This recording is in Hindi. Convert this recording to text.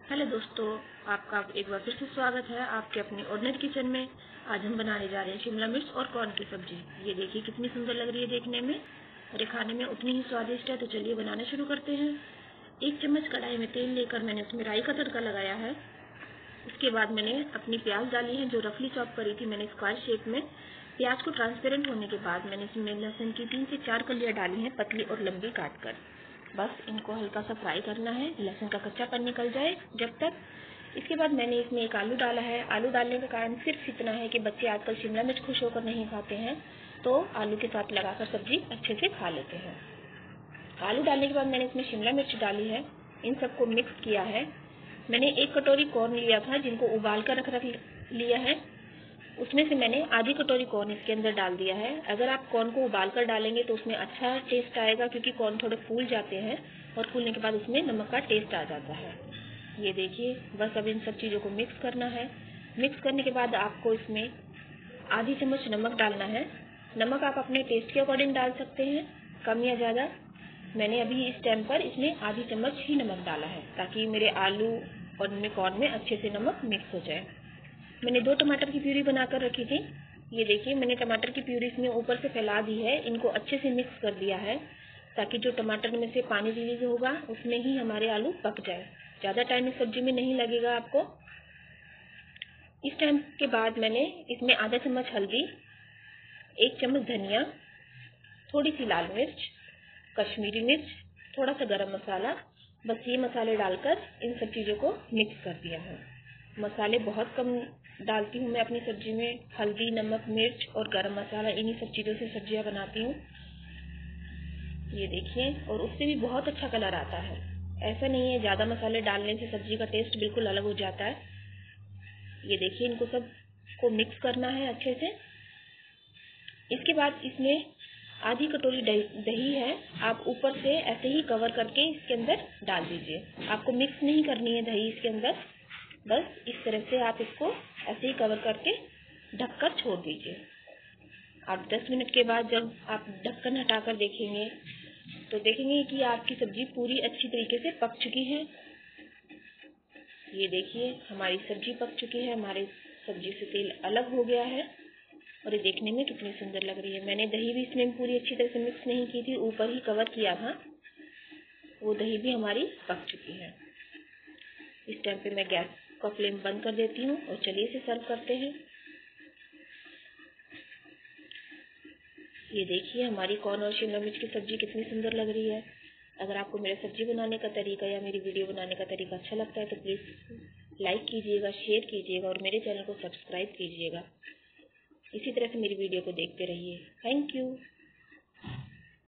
हेलो दोस्तों, आपका एक बार फिर से स्वागत है आपके अपने ऑर्डिनरी किचन में। आज हम बनाने जा रहे हैं शिमला मिर्च और कॉर्न की सब्जी। ये देखिए कितनी सुंदर लग रही है देखने में और ये खाने में उतनी ही स्वादिष्ट है। तो चलिए बनाना शुरू करते हैं। 1 चम्मच कढ़ाई में तेल लेकर मैंने उसमें राई का तड़का लगाया है। उसके बाद मैंने अपनी प्याज डाली है जो रफली चॉप करी थी मैंने स्क्वायर शेप में। प्याज को ट्रांसपेरेंट होने के बाद मैंने इसमें लहसुन की 3 से 4 कलियां डाली हैं पतली और लंबी काट कर। बस इनको हल्का सा फ्राई करना है, लहसुन का कच्चापन निकल जाए जब तक। इसके बाद मैंने इसमें एक आलू डाला है। आलू डालने का कारण सिर्फ इतना है कि बच्चे आजकल शिमला मिर्च खुश होकर नहीं खाते हैं, तो आलू के साथ लगाकर सब्जी अच्छे से खा लेते हैं। आलू डालने के बाद मैंने इसमें शिमला मिर्च डाली है, इन सबको मिक्स किया है। मैंने 1 कटोरी कॉर्न लिया था जिनको उबाल कर रख लिया है। उसमें से मैंने आधी कटोरी कॉर्न इसके अंदर डाल दिया है। अगर आप कॉर्न को उबाल कर डालेंगे तो उसमें अच्छा टेस्ट आएगा, क्योंकि कॉर्न थोड़े फूल जाते हैं और फूलने के बाद उसमें नमक का टेस्ट आ जाता है। ये देखिए, बस अब इन सब चीज़ों को मिक्स करना है। मिक्स करने के बाद आपको इसमें आधी चम्मच नमक डालना है। नमक आप अपने टेस्ट के अकॉर्डिंग डाल सकते हैं, कम या ज़्यादा। मैंने अभी इस टाइम पर इसमें आधी चम्मच ही नमक डाला है ताकि मेरे आलू और इनमें कॉर्न में अच्छे से नमक मिक्स हो जाए। मैंने 2 टमाटर की प्यूरी बनाकर रखी थी। ये देखिए, मैंने टमाटर की प्यूरी इसमें ऊपर से फैला दी है। इनको अच्छे से मिक्स कर दिया है ताकि जो टमाटर में से पानी रिलीज होगा उसमें ही हमारे आलू पक जाए। ज़्यादा टाइम इस सब्जी में नहीं लगेगा आपको। इस टाइम के बाद मैंने इसमें आधा चम्मच हल्दी, 1 चम्मच धनिया, थोड़ी सी लाल मिर्च, कश्मीरी मिर्च, थोड़ा सा गरम मसाला, बस ये मसाले डालकर इन सब चीज़ों को मिक्स कर दिया है। मसाले बहुत कम डालती हूँ मैं अपनी सब्जी में। हल्दी, नमक, मिर्च और गरम मसाला, इन्हीं सब चीज़ों से सब्जियाँ बनाती हूँ। ये देखिए, और उससे भी बहुत अच्छा कलर आता है। ऐसा नहीं है ज़्यादा मसाले डालने से सब्जी का टेस्ट बिल्कुल अलग हो जाता है। ये देखिए, इनको सब को मिक्स करना है अच्छे से। इसके बाद इसमें आधी कटोरी दही है, आप ऊपर से ऐसे ही कवर करके इसके अंदर डाल दीजिए। आपको मिक्स नहीं करनी है दही इसके अंदर, बस इस तरह से आप इसको ऐसे ही कवर करके ढककर छोड़ दीजिए। आप 10 मिनट के बाद जब आप ढक्कन हटाकर देखेंगे तो देखेंगे कि आपकी सब्जी पूरी अच्छी तरीके से पक चुकी है। ये देखिए, हमारी सब्जी पक चुकी है, हमारी सब्जी से तेल अलग हो गया है और ये देखने में कितनी सुंदर लग रही है। मैंने दही भी इसमें पूरी अच्छी तरह से मिक्स नहीं की थी, ऊपर ही कवर किया था। वो दही भी हमारी पक चुकी है। इस टाइम पे मैं गैस का फ्लेम बंद कर देती हूँ और चलिए इसे सर्व करते हैं। ये देखिए, हमारी कॉर्न और शिमला मिर्च की सब्जी कितनी सुंदर लग रही है। अगर आपको मेरे सब्जी बनाने का तरीका या मेरी वीडियो बनाने का तरीका अच्छा लगता है तो प्लीज़ लाइक कीजिएगा, शेयर कीजिएगा और मेरे चैनल को सब्सक्राइब कीजिएगा। इसी तरह से मेरी वीडियो को देखते रहिए। Thank you.